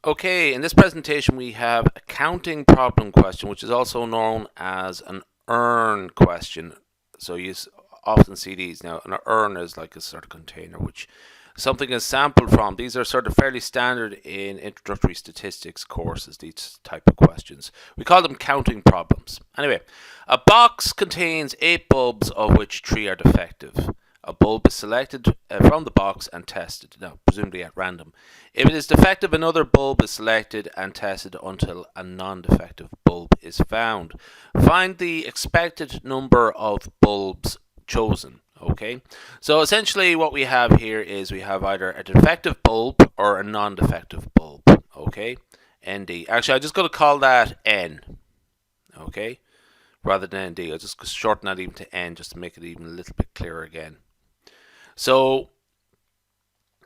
Okay, in this presentation we have a counting problem question, which is also known as an urn question. So you often see these. Now, an urn is like a sort of container which something is sampled from. These are sort of fairly standard in introductory statistics courses, these type of questions. We call them counting problems. Anyway, a box contains 8 bulbs, of which 3 are defective. A bulb is selected from the box and tested, now presumably at random. If it is defective, another bulb is selected and tested until a non-defective bulb is found. Find the expected number of bulbs chosen. Okay, so essentially what we have here is we have either a defective bulb or a non-defective bulb. Okay, ND. Actually, I'm just going to call that N. Okay, rather than ND. I'll just shorten that even to N just to make it even a little bit clearer again. So,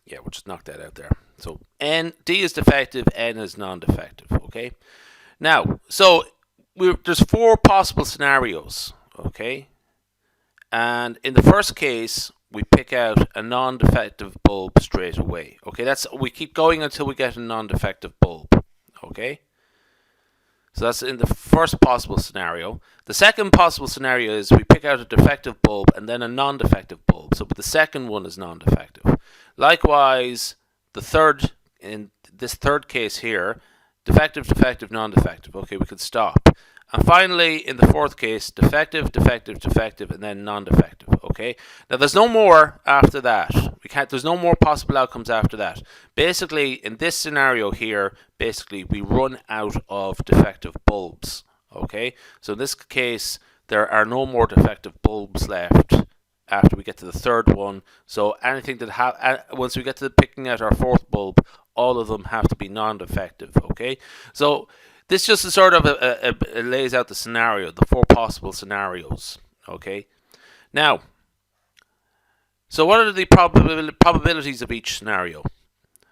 yeah, we'll just knock that out there. So, D is defective, N is non-defective, okay? Now, so there's 4 possible scenarios, okay? And in the first case, we pick out a non-defective bulb straight away, okay? We keep going until we get a non-defective bulb, okay? So that's in the first possible scenario. The second possible scenario is we pick out a defective bulb and then a non-defective bulb. So but the second one is non-defective. Likewise, in this third case here, defective, defective, non-defective. Okay, we could stop. And finally, in the fourth case, defective, defective, defective, and then non-defective. Okay. Now there's no more after that. There's no more possible outcomes after that. Basically, in this scenario here, we run out of defective bulbs. Okay. So in this case, there are no more defective bulbs left after we get to the third one. So anything that once we get to picking out our fourth bulb, all of them have to be non-defective. Okay. So this just sort of it lays out the scenario, the 4 possible scenarios. Okay. Now, so what are the probabilities of each scenario?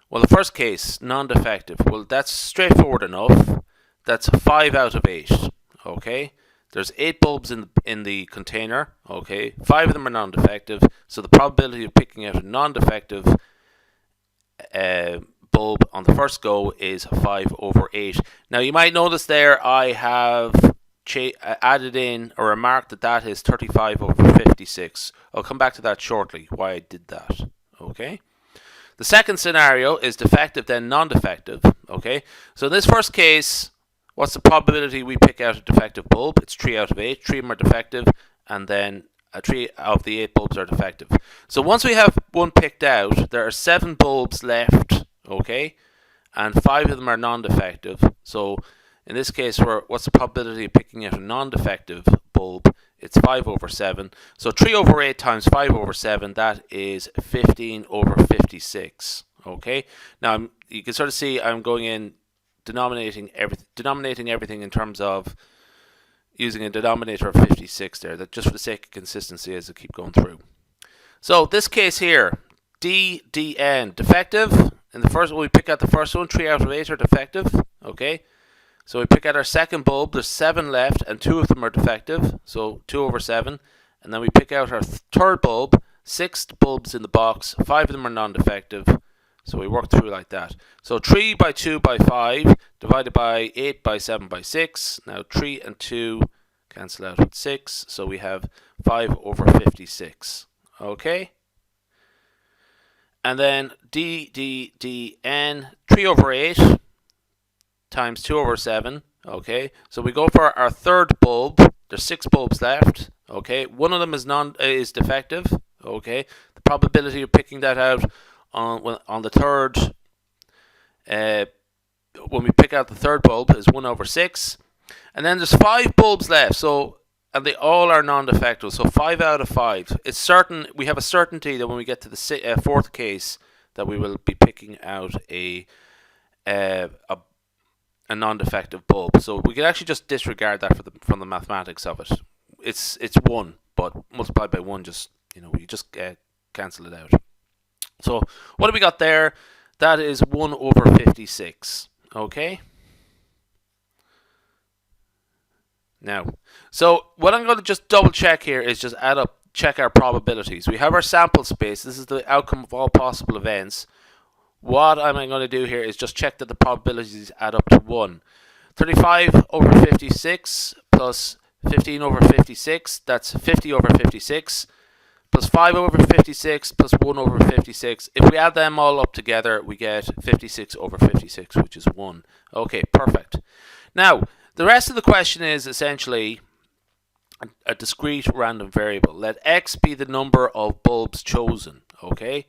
Well, the first case, non-defective. Well, that's straightforward enough. That's 5 out of 8. Okay. There's 8 bulbs in the container. Okay. 5 of them are non-defective. So the probability of picking out a non-defective bulb on the first go is 5 over 8. Now you might notice there I have added in a remark that is 35 over 56. I'll come back to that shortly, why I did that. Okay. The second scenario is defective then non-defective. Okay. So in this first case, what's the probability we pick out a defective bulb? It's 3 out of 8. 3 of them are defective, and then 3 of the 8 bulbs are defective. So once we have one picked out, there are 7 bulbs left. Okay, and 5 of them are non-defective. So in this case, what's the probability of picking out a non-defective bulb? It's 5 over 7. So 3 over 8 times 5 over 7, that is 15 over 56. Okay, now you can sort of see I'm going in denominating everything in terms of using a denominator of 56 there, that just for the sake of consistency as I keep going through. So this case here, DN, defective. In the first one, we pick out the first one, 3 out of 8 are defective. Okay, so we pick out our second bulb. There's 7 left, and 2 of them are defective. So 2 over 7, and then we pick out our third bulb. 6 bulbs in the box. 5 of them are non-defective. So we work through like that. So 3 by 2 by 5 divided by 8 by 7 by 6. Now 3 and 2 cancel out with 6. So we have 5 over 56. Okay. And then DN, 3 over 8 times 2 over 7. Okay, so we go for our third bulb. There's 6 bulbs left. Okay, one of them is defective. Okay, the probability of picking that out on the third, when we pick out the third bulb, is 1 over 6. And then there's 5 bulbs left. So and they all are non-defective, so 5 out of 5. It's certain, we have a certainty that when we get to the fourth case, that we will be picking out a non-defective bulb. So we can actually just disregard that from the mathematics of it. It's 1, but multiplied by 1, just you just cancel it out. So what do we got there? That is 1 over 56. Okay. Now, so what I'm going to just double check here is just check our probabilities. We have our sample space. This is the outcome of all possible events. what am I going to do here is just check that the probabilities add up to 1. 35 over 56 plus 15 over 56, that's 50 over 56, plus 5 over 56 plus 1 over 56. If we add them all up together, we get 56 over 56, which is 1. Okay, perfect. Now, the rest of the question is essentially a discrete random variable. Let x be the number of bulbs chosen. Okay,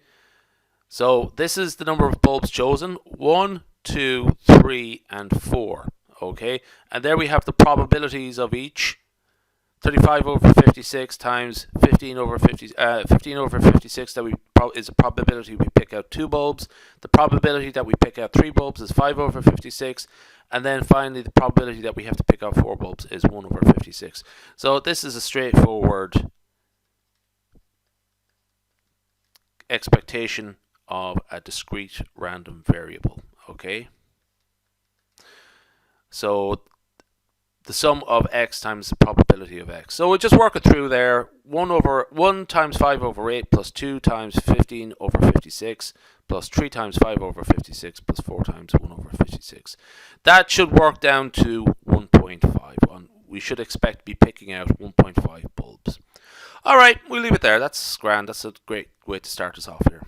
so this is the number of bulbs chosen: 1, 2, 3, and 4. Okay, and there we have the probabilities of each. 35 over 56 times 15 over 56 that is a probability we pick out 2 bulbs. The probability that we pick out 3 bulbs is 5 over 56. And then finally the probability that we have to pick out 4 bulbs is 1 over 56. So this is a straightforward expectation of a discrete random variable. Okay. So the sum of x times the probability of x. So we'll just work it through there. 1 times 5 over 8 plus 2 times 15 over 56 plus 3 times 5 over 56 plus 4 times 1 over 56. That should work down to 1.5. We should expect to be picking out 1.5 bulbs. Alright, we'll leave it there. That's grand. That's a great way to start us off here.